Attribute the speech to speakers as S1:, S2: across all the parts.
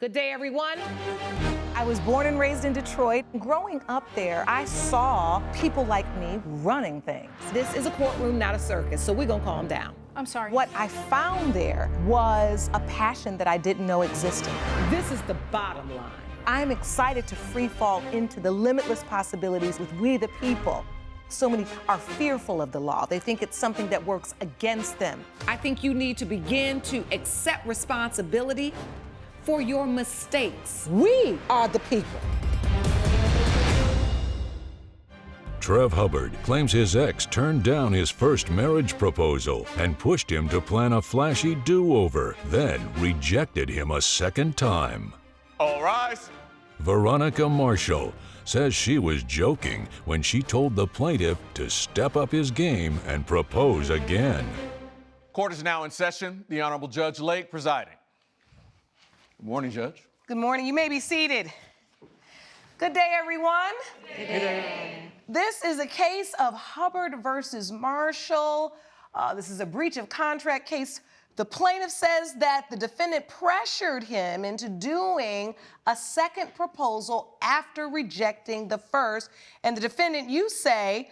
S1: Good day, everyone.
S2: I was born and raised in Detroit. Growing up there, I saw people like me running things.
S1: This is a courtroom, not a circus, so we're gonna calm down.
S3: I'm sorry.
S2: What I found there was a passion that I didn't know existed.
S1: This is the bottom line.
S2: I'm excited to free fall into the limitless possibilities with we the people. So many are fearful of the law. They think it's something that works against them.
S1: I think you need to begin to accept responsibility for your mistakes.
S2: We are the people.
S4: Trev Hubbard claims his ex turned down his first marriage proposal and pushed him to plan a flashy do-over, then rejected him a second time.
S5: All rise.
S4: Veronica Marshall says she was joking when she told the plaintiff to step up his game and propose again.
S5: Court is now in session. The Honorable Judge Lake presiding. Good morning, Judge.
S2: Good morning. You may be seated. Good day, everyone.
S5: Good day.
S2: This is a case of Hubbard versus Marshall. This is a breach of contract case. The plaintiff says that the defendant pressured him into doing a second proposal after rejecting the first. And the defendant, you say,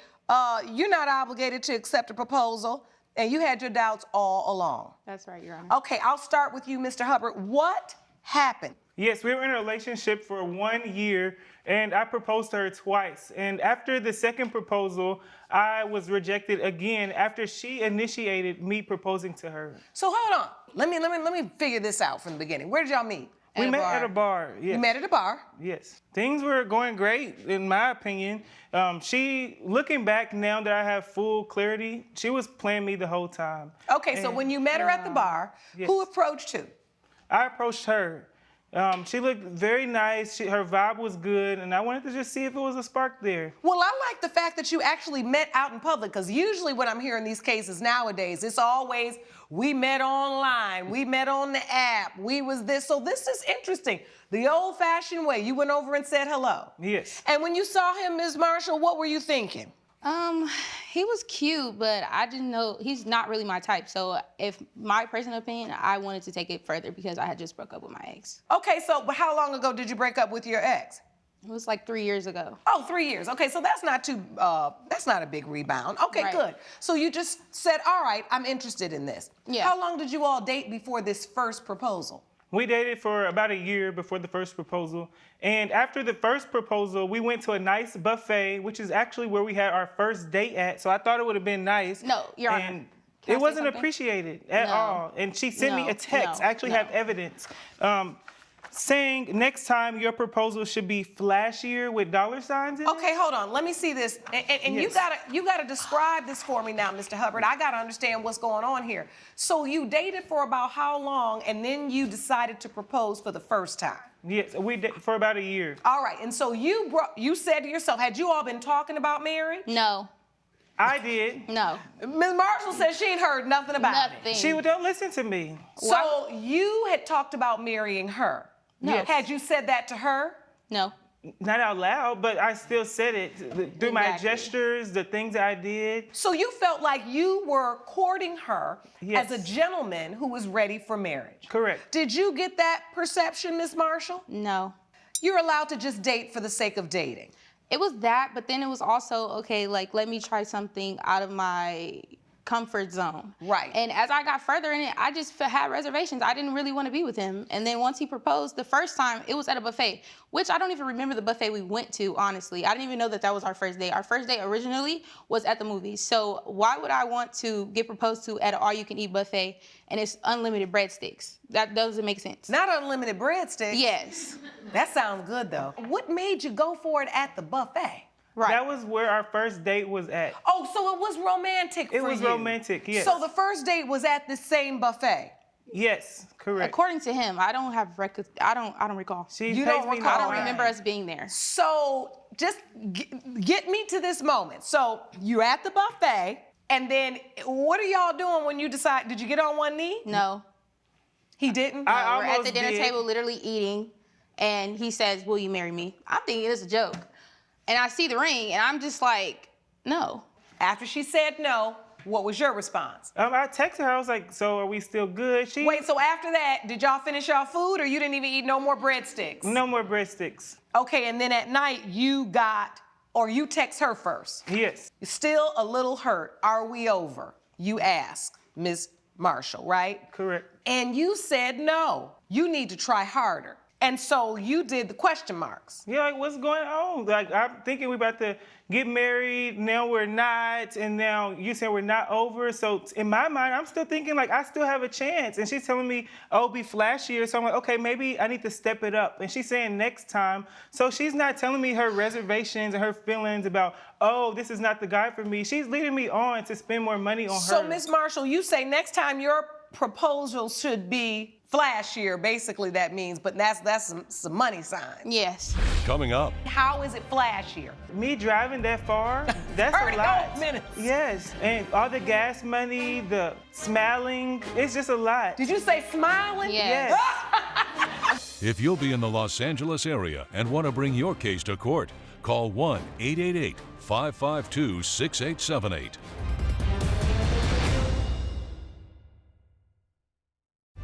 S2: you're not obligated to accept a proposal, and you had your doubts all along.
S3: That's right, Your Honor.
S2: Okay, I'll start with you, Mr. Hubbard. What happened?
S6: Yes, we were in a relationship for 1 year, and I proposed to her twice. And after the second proposal, I was rejected again after she initiated me proposing to her.
S2: So hold on. Let me figure this out from the beginning. Where did y'all meet?
S6: We met at a bar. Yes.
S2: You met at a bar?
S6: Yes. Things were going great, in my opinion. Looking back now that I have full clarity, she was playing me the whole time.
S2: Okay, so when you met her at the bar,
S6: yes.
S2: who approached who?
S6: I approached her. She looked very nice. Her vibe was good, and I wanted to just see if it was a spark there.
S2: Well, I like the fact that you actually met out in public, because usually when I'm hearing these cases nowadays, it's always, we met online, we met on the app, we was this. So this is interesting. The old-fashioned way, you went over and said hello.
S6: Yes.
S2: And when you saw him, Ms. Marshall, what were you thinking?
S3: He was cute, but I didn't know, he's not really my type. So if my personal opinion, I wanted to take it further because I had just broke up with my ex.
S2: Okay, so but how long ago did you break up with your ex?
S3: It was like 3 years ago.
S2: Oh, 3 years. Okay, so that's not a big rebound. Okay,
S3: Right.
S2: good. So you just said, all right, I'm interested in this.
S3: Yeah.
S2: How long did you all date before this first proposal?
S6: We dated for about a year before the first proposal. And after the first proposal, we went to a nice buffet, which is actually where we had our first date at. So I thought it would have been nice.
S3: No, Your Honor.
S6: And
S3: Can I
S6: it
S3: say
S6: wasn't
S3: something?
S6: appreciated at
S3: No.
S6: all. And she sent me
S3: No,
S6: a text.
S3: no,
S6: I actually
S3: no.
S6: have evidence. Saying next time your proposal should be flashier with dollar signs in it.
S2: Okay, hold on. Let me see this. And
S6: Yes.
S2: you gotta describe this for me now, Mr. Hubbard. I gotta understand what's going on here. So you dated for about how long, and then you decided to propose for the first time?
S6: Yes, we did for about a year.
S2: All right, and so you said to yourself, had you all been talking about marriage?
S3: No,
S6: I did.
S3: no,
S2: Ms. Marshall said she ain't heard nothing about it.
S3: nothing.
S6: She don't listen to me.
S2: So you had talked about marrying her.
S3: No.
S6: Yes.
S2: Had you said that to her?
S3: No,
S6: Not out loud, but I still said it through my
S3: Exactly.
S6: gestures, the things I did.
S2: So you felt like you were courting her
S6: Yes.
S2: as a gentleman who was ready for marriage.
S6: Correct.
S2: Did you get that perception, Ms. Marshall?
S3: no.
S2: You're allowed to just date for the sake of dating.
S3: It was that, but then it was also, okay, like, let me try something out of my comfort zone.
S2: Right.
S3: And as I got further in it, I just had reservations. I didn't really want to be with him. And then once he proposed, the first time, it was at a buffet, which I don't even remember the buffet we went to, honestly. I didn't even know that that was our first date. Our first date originally was at the movies. So why would I want to get proposed to at an all-you-can-eat buffet and it's unlimited breadsticks? That doesn't make sense.
S2: Not unlimited breadsticks.
S3: Yes.
S2: That sounds good, though. What made you go for it at the buffet?
S3: Right.
S6: That was where our first date was at.
S2: Oh, so it was romantic for you.
S6: It was romantic, yes.
S2: So the first date was at the same buffet?
S6: Yes, correct.
S3: According to him, I don't have I don't recall.
S6: She
S2: You
S6: pays
S2: don't
S6: me
S2: recall
S3: I
S6: no
S3: don't
S2: that.
S6: mind.
S3: remember us being there.
S2: So just get me to this moment. So you're at the buffet, and then what are y'all doing when you decide? Did you get on one knee?
S3: No.
S2: He didn't?
S3: We're
S6: I
S3: at the
S6: almost
S3: dinner
S6: did.
S3: table literally eating, and he says, "Will you marry me?" I'm thinking it's a joke. And I see the ring, and I'm just like, no.
S2: After she said no, what was your response?
S6: I texted her. I was like, so are we still good?
S2: Wait, so after that, did y'all finish y'all food or you didn't even eat no more breadsticks?
S6: No more breadsticks.
S2: Okay, and then at night you text her first.
S6: Yes.
S2: Still a little hurt. Are we over? You asked Ms. Marshall, right?
S6: Correct.
S2: And you said no. You need to try harder. And so you did the question marks.
S6: Yeah, like, what's going on? Like, I'm thinking we're about to get married, now we're not, and now you said we're not over. So in my mind, I'm still thinking, like, I still have a chance. And she's telling me, oh, be flashier. So I'm like, okay, maybe I need to step it up. And she's saying next time. So she's not telling me her reservations and her feelings about, oh, this is not the guy for me. She's leading me on to spend more money on her.
S2: So, Ms. Marshall, you say next time your proposal should be flashier, basically that means, but that's some money signs.
S3: Yes.
S4: Coming up,
S2: How is it flashier?
S6: Me driving that far, that's a
S2: 30
S6: lot.
S2: minutes.
S6: Yes, and all the gas money, the smiling, it's just a lot.
S2: Did you say smiling?
S3: Yes.
S6: Yes.
S4: if you'll be in the Los Angeles area and want to bring your case to court, call 1-888-552-6878.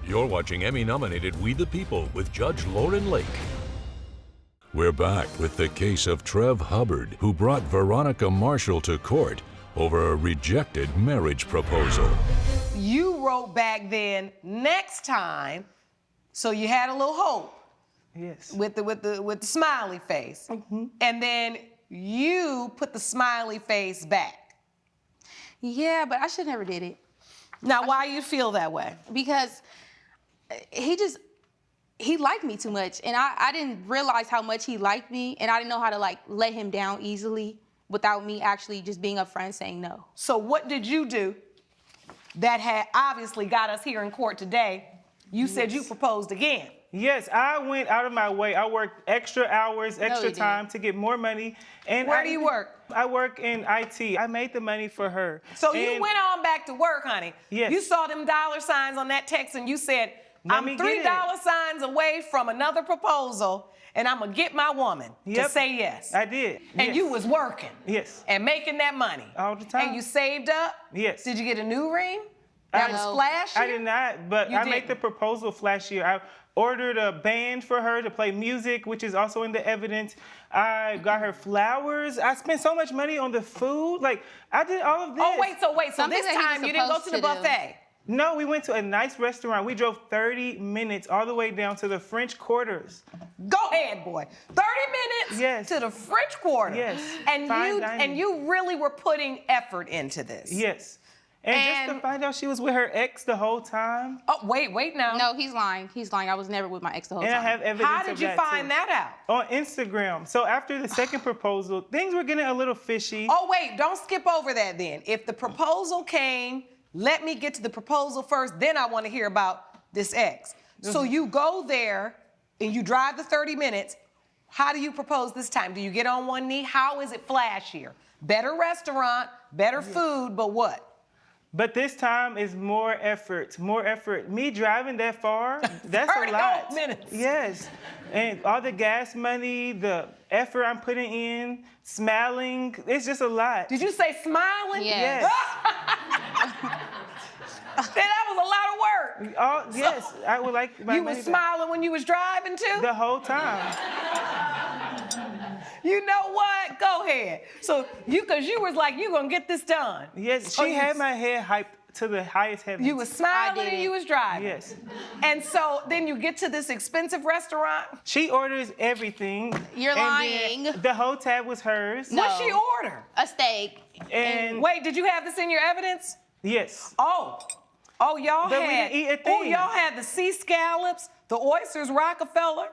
S4: You're watching Emmy-nominated We the People with Judge Lauren Lake. We're back with the case of Trev Hubbard, who brought Veronica Marshall to court over a rejected marriage proposal.
S2: You wrote back then, next time, so you had a little hope
S6: Yes.
S2: with the smiley face. And then you put the smiley face back.
S3: Yeah, but I should never did it
S2: Now, why you feel that way?
S3: because he liked me too much, and I didn't realize how much he liked me, and I didn't know how to like let him down easily without me actually just being upfront saying no.
S2: So what did you do that had obviously got us here in court today? You said you proposed again.
S6: Yes, I went out of my way. I worked extra hours, extra
S3: you didn't.
S6: time to get more money. And
S2: Where do you work?
S6: I work in IT. I made the money for her.
S2: So you
S6: And
S2: went on back to work, honey.
S6: Yes.
S2: You saw them dollar signs on that text and you said,
S6: Let
S2: I'm
S6: me
S2: $3
S6: get it.
S2: signs away from another proposal and I'm gonna get my woman to
S6: Yep.
S2: say yes.
S6: I did.
S2: And
S6: Yes.
S2: you was working.
S6: Yes.
S2: And making that money.
S6: All the time.
S2: And you saved up?
S6: Yes.
S2: Did you get a new ring? That was
S3: No.
S2: flashy?
S6: I did not, but
S2: You
S6: I made the
S2: didn't.
S6: proposal flashier. I ordered a band for her to play music, which is also in the evidence. I got her flowers. I spent so much money on the food. Like, I did all of this.
S2: Oh, wait, so
S3: Something
S2: this
S3: that he was
S2: time you didn't go to
S3: supposed
S2: the
S3: to do.
S2: buffet.
S6: No, we went to a nice restaurant. We drove 30 minutes all the way down to the French Quarters.
S2: Go ahead, boy. 30 minutes
S6: Yes.
S2: to the French Quarter.
S6: Yes.
S2: And
S6: Fine dining.
S2: you really were putting effort into this.
S6: Yes. And just
S2: And-
S6: to find out she was with her ex the whole time.
S2: Oh, wait now.
S3: No, he's lying. He's lying. I was never with my ex the whole
S6: And
S3: time.
S6: I have evidence
S2: How
S6: of
S2: did you
S6: that
S2: find
S6: too.
S2: that out?
S6: On Instagram. So after the second proposal, things were getting a little fishy.
S2: Oh, wait, don't skip over that then. If the proposal came, let me get to the proposal first, then I want to hear about this ex. So you go there and you drive the 30 minutes. How do you propose this time? Do you get on one knee? How is it flashier? Better restaurant, better food, but what?
S6: But this time is more effort, more effort. Me driving that far, that's
S2: 30
S6: a lot.
S2: minutes.
S6: Yes. And all the gas money, the effort I'm putting in, smiling, it's just a lot.
S2: Did you say smiling?
S3: Yes.
S6: Yes.
S2: That was a lot of work.
S6: Yes, I would like my
S2: You
S6: money
S2: was
S6: back.
S2: smiling when you was driving too?
S6: The whole time.
S2: You know what? Go ahead. So because you was like, you gonna get this done.
S6: Yes,
S2: So
S6: she
S2: you-
S6: had my head hyped to the highest heavens.
S2: You was smiling and
S3: didn't.
S2: you was driving.
S6: Yes.
S2: And so then you get to this expensive restaurant.
S6: She orders everything.
S3: You're
S6: and then
S3: lying.
S6: The whole tab was hers.
S3: No.
S2: What'd she order?
S3: A steak.
S6: And
S2: Wait, did you have this in your evidence?
S6: yes.
S2: Oh, y'all
S6: But we
S2: had.
S6: didn't eat a
S2: Oh,
S6: thing.
S2: y'all had the sea scallops, the oysters Rockefeller,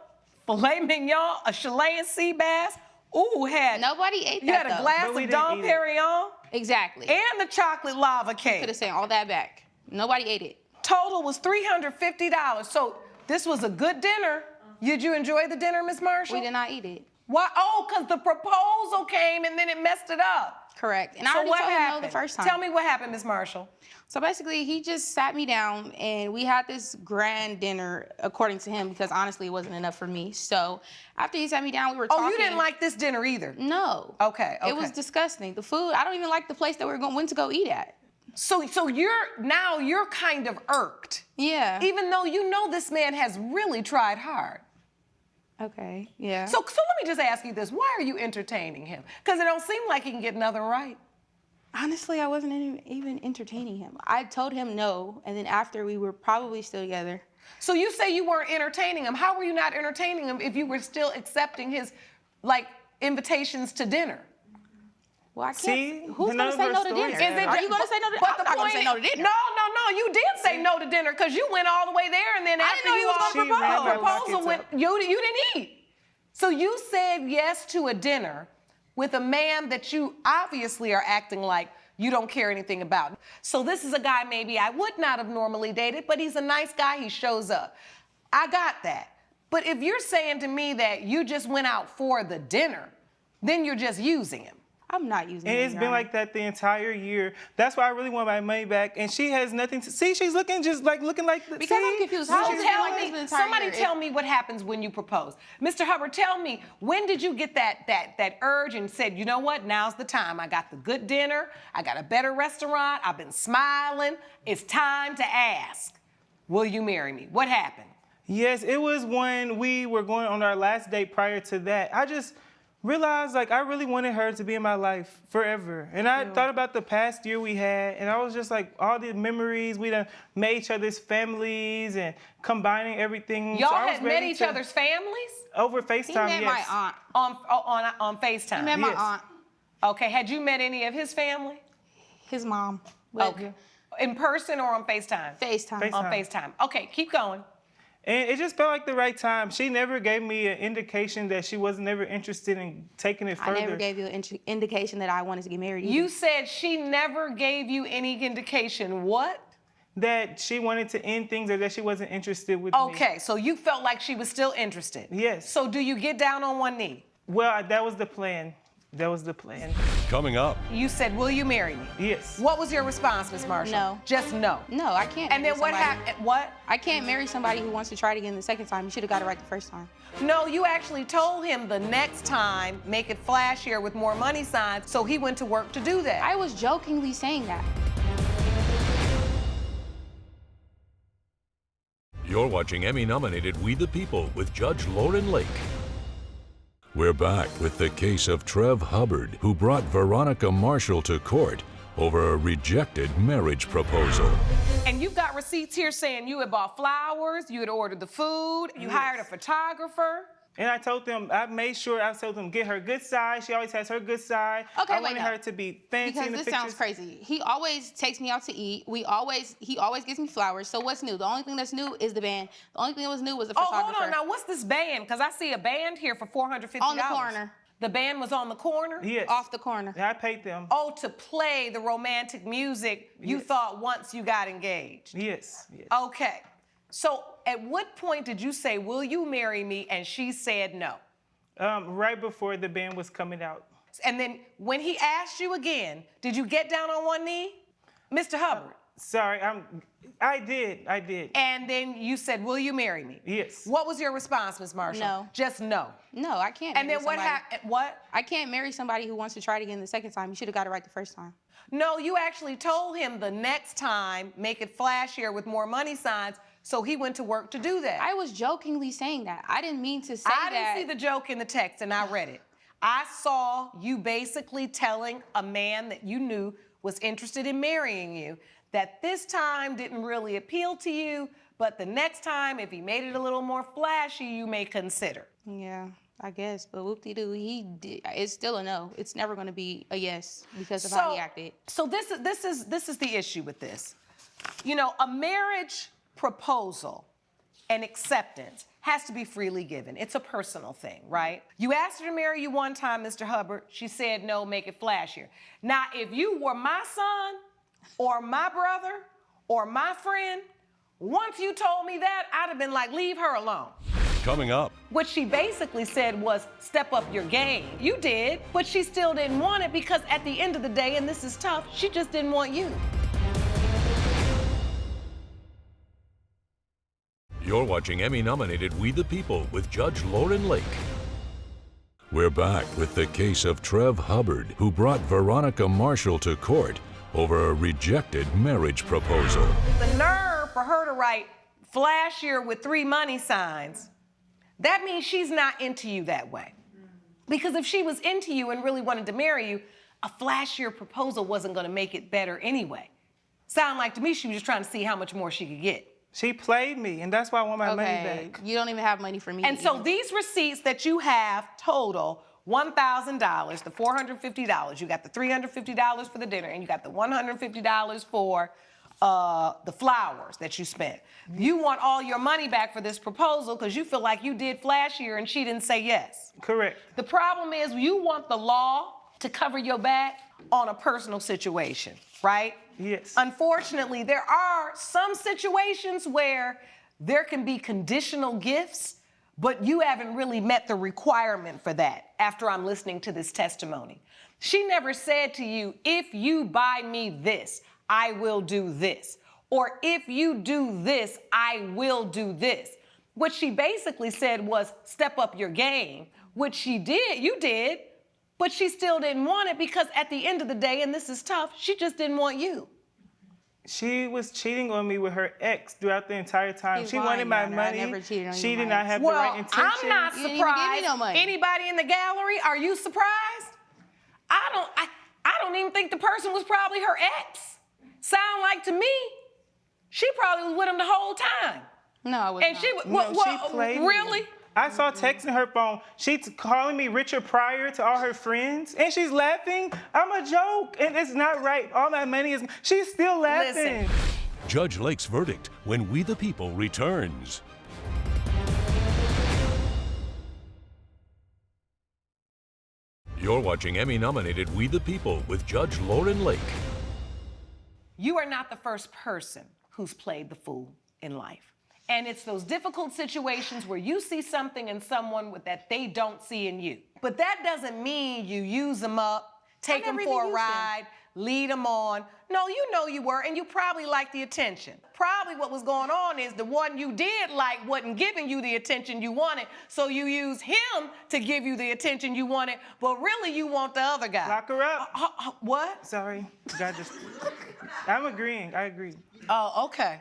S2: filet mignon, a Chilean sea bass. Ooh, had
S3: Nobody ate
S2: you
S3: that
S2: had a
S3: though.
S2: glass
S6: But we
S2: of
S6: didn't
S2: Dom
S6: eat it.
S2: Perignon
S3: Exactly.
S2: and the chocolate lava
S3: Could
S2: cake.
S3: have sent all that back. Nobody ate it.
S2: Total was $350. So this was a good dinner. Did you enjoy the dinner, Miss Marshall?
S3: We did not eat it.
S2: Why? Oh, because the proposal came and then it messed it up.
S3: Correct. And I
S2: So
S3: already
S2: what
S3: told him
S2: happened?
S3: no the first time.
S2: Tell me what happened, Miss Marshall.
S3: So basically, he just sat me down and we had this grand dinner, according to him, because honestly, it wasn't enough for me. So after he sat me down, we were talking.
S2: Oh, you didn't like this dinner either?
S3: No.
S2: Okay.
S3: It was disgusting. The food, I don't even like the place that we went to go eat at.
S2: So you're kind of irked.
S3: Yeah.
S2: Even though you know this man has really tried hard.
S3: Okay, yeah.
S2: So let me just ask you this. Why are you entertaining him? Because it don't seem like he can get nothing right.
S3: Honestly, I wasn't even entertaining him. I told him no, and then after we were probably still together.
S2: So you say you weren't entertaining him. How were you not entertaining him if you were still accepting his, like, invitations to dinner?
S3: Well, I can't.
S6: See,
S3: Who's going to say no to dinner? Are you going to say no to dinner? I'm not going to say no to dinner.
S2: No, you did say no to dinner because you went all the way there, and then
S3: I
S2: after
S3: didn't know
S2: you
S3: he was
S2: all
S3: gonna
S6: propose.
S2: the proposal went, you didn't eat. So you said yes to a dinner with a man that you obviously are acting like you don't care anything about. So this is a guy maybe I would not have normally dated, but he's a nice guy, he shows up. I got that. But if you're saying to me that you just went out for the dinner, then you're just using him.
S3: I'm not using him.
S6: And it's been like that the entire year. That's why I really want my money back. And she has nothing to see. She's looking like the,
S3: Because I'm confused. How
S2: So
S3: is it
S2: tell
S3: like this the
S2: me,
S3: entire
S2: somebody
S3: year?
S2: tell me what happens when you propose. Mr. Hubbard, tell me, when did you get that urge and said, you know what, now's the time. I got the good dinner, I got a better restaurant, I've been smiling. It's time to ask, will you marry me? What happened?
S6: Yes, it was when we were going on our last date prior to that. I just realized, like, I really wanted her to be in my life forever. And I thought about the past year we had, and I was just like, all the memories, we done made each other's families and combining everything.
S2: Y'all
S6: So I was
S2: had met
S6: ready
S2: each
S6: to-
S2: other's families?
S6: Over FaceTime,
S3: He met
S6: yes.
S3: my aunt.
S2: On FaceTime?
S3: He met my
S6: Yes.
S3: aunt.
S2: Okay, had you met any of his family?
S3: His mom. But
S2: Okay. In person or on FaceTime?
S3: FaceTime.
S2: On FaceTime. Okay, keep going.
S6: And it just felt like the right time. She never gave me an indication that she was never interested in taking it further.
S3: I never gave you an indication that I wanted to get married either.
S2: You said she never gave you any indication. What?
S6: That she wanted to end things or that she wasn't interested with me.
S2: Okay, so you felt like she was still interested.
S6: Yes.
S2: So do you get down on one knee?
S6: Well, that was the plan. That was the plan.
S4: Coming up,
S2: You said, will you marry me?
S6: Yes.
S2: What was your response, Ms. Marshall?
S3: No.
S2: Just no.
S3: No, I can't.
S2: And
S3: marry
S2: then what
S3: somebody-
S2: happened? What?
S3: I can't marry somebody who wants to try it again the second time. You should have got it right the first time.
S2: No, you actually told him the next time, make it flashier with more money signs, so he went to work to do that.
S3: I was jokingly saying that.
S4: you're watching Emmy-nominated We the People with Judge Lauren Lake. We're back with the case of Trev Hubbard, who brought Veronica Marshall to court over a rejected marriage proposal.
S2: And you've got receipts here saying you had bought flowers, you had ordered the food, you hired a photographer.
S6: And I told them, I told them, get her good side. She always has her good side.
S3: Okay,
S6: I
S3: wait,
S6: wanted
S3: no.
S6: her to be fancy
S3: Because
S6: in the
S3: this
S6: pictures.
S3: sounds crazy. He always takes me out to eat. He always gives me flowers. So what's new? The only thing that's new is the band. The only thing that was new was the
S2: Oh,
S3: photographer.
S2: hold on. Now, what's this band? Because I see a band here for $450.
S3: On the corner.
S2: The band was on the corner?
S6: Yes.
S3: Off the corner.
S6: Yeah, I paid them.
S2: Oh, to play the romantic music you
S6: Yes.
S2: thought once you got engaged.
S6: Yes. Yes.
S2: Okay. So at what point did you say, will you marry me? And she said no.
S6: Right before the band was coming out.
S2: And then when he asked you again, did you get down on one knee? Mr. Hubbard.
S6: Sorry, I did.
S2: And then you said, will you marry me?
S6: Yes.
S2: What was your response, Ms. Marshall?
S3: No.
S2: Just no.
S3: No, I can't.
S2: And
S3: marry
S2: then what
S3: somebody.
S2: happened? What?
S3: I can't marry somebody who wants to try it again the second time. You should have got it right the first time.
S2: No, you actually told him the next time, make it flashier with more money signs, so he went to work to do that.
S3: I was jokingly saying that. I didn't mean to say
S2: I
S3: that.
S2: didn't see the joke in the text, and I read it. I saw you basically telling a man that you knew was interested in marrying you that this time didn't really appeal to you, but the next time, if he made it a little more flashy, you may consider.
S3: Yeah, I guess. But whoop-de-doo, it's still a no. It's never going to be a yes because of how he acted.
S2: So this is the issue with this. You know, a marriage proposal and acceptance has to be freely given. It's a personal thing, right? You asked her to marry you one time, Mr. Hubbard. She said no, make it flashier. Now, if you were my son or my brother or my friend, once you told me that, I'd have been like, leave her alone.
S4: Coming up,
S2: What she basically said was, step up your game. You did, but she still didn't want it because at the end of the day, and this is tough, she just didn't want you.
S4: you're watching Emmy-nominated We the People with Judge Lauren Lake. We're back with the case of Trev Hubbard, who brought Veronica Marshall to court over a rejected marriage proposal.
S2: The nerve for her to write flashier with 3 money signs, that means she's not into you that way. Because if she was into you and really wanted to marry you, a flashier proposal wasn't gonna make it better anyway. Sound like to me she was just trying to see how much more she could get.
S6: She played me, and that's why I want my money back.
S3: You don't even have money for me.
S2: And so these receipts that you have total $1,000, the $450. You got the $350 for the dinner, and you got the $150 for the flowers that you spent. You want all your money back for this proposal because you feel like you did flashier and she didn't say yes.
S6: Correct.
S2: The problem is you want the law to cover your back on a personal situation, right?
S6: Yes.
S2: Unfortunately, there are some situations where there can be conditional gifts, but you haven't really met the requirement for that after I'm listening to this testimony. She never said to you, if you buy me this, I will do this. Or if you do this, I will do this. What she basically said was step up your game, which she did, you did, but she still didn't want it because at the end of the day, and this is tough, she just didn't want you.
S6: She was cheating on me with her ex throughout the entire time.
S3: She's
S6: She wanted
S3: lying
S6: my
S3: on her. I
S6: money.
S3: never cheated on you,
S6: She did
S3: my
S6: not
S3: ex.
S6: have the right intention.
S2: I'm not
S3: You didn't even give me
S2: surprised.
S3: no money.
S2: Anybody in the gallery, are you surprised? I don't even think the person was probably her ex. Sound like to me, she probably was with him the whole time.
S3: No, I was
S2: And
S3: not.
S2: she
S6: She played me.
S2: really?
S6: I saw texts in her phone. She's calling me Richard Pryor to all her friends, and she's laughing. I'm a joke, and it's not right. All that money is. She's still laughing.
S2: Listen.
S4: Judge Lake's verdict when We the People returns. You're watching Emmy-nominated We the People with Judge Lauren Lake.
S2: You are not the first person who's played the fool in life. And it's those difficult situations where you see something in someone that they don't see in you. But that doesn't mean you use them up, take them
S3: never
S2: for a
S3: even used
S2: ride, lead them on. No, you know you were, and you probably liked the attention. Probably what was going on is the one you did like wasn't giving you the attention you wanted, so you use him to give you the attention you wanted, but really you want the other guy.
S6: Lock her up.
S2: What?
S6: Sorry. God just. I'm agreeing. I agree.
S2: Oh, okay.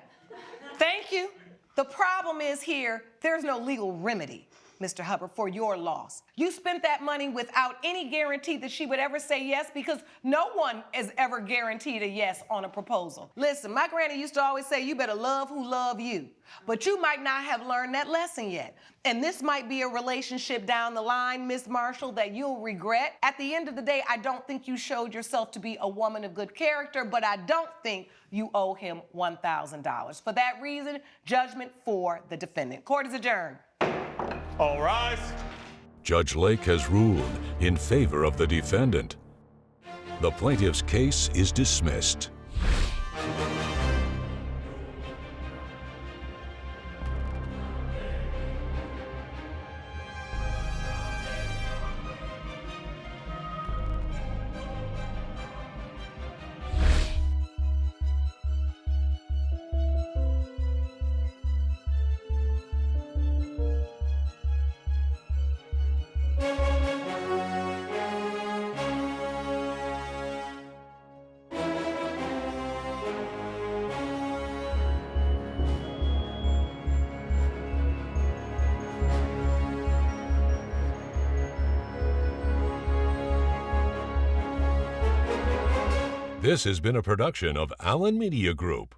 S2: Thank you. The problem is here, there's no legal remedy, Mr. Hubbard, for your loss. You spent that money without any guarantee that she would ever say yes because no one is ever guaranteed a yes on a proposal. Listen, my granny used to always say, you better love who love you. But you might not have learned that lesson yet. And this might be a relationship down the line, Miss Marshall, that you'll regret. At the end of the day, I don't think you showed yourself to be a woman of good character, but I don't think you owe him $1,000. For that reason, judgment for the defendant. Court is adjourned.
S5: All rise.
S4: Judge Lake has ruled in favor of the defendant. The plaintiff's case is dismissed. This has been a production of Allen Media Group.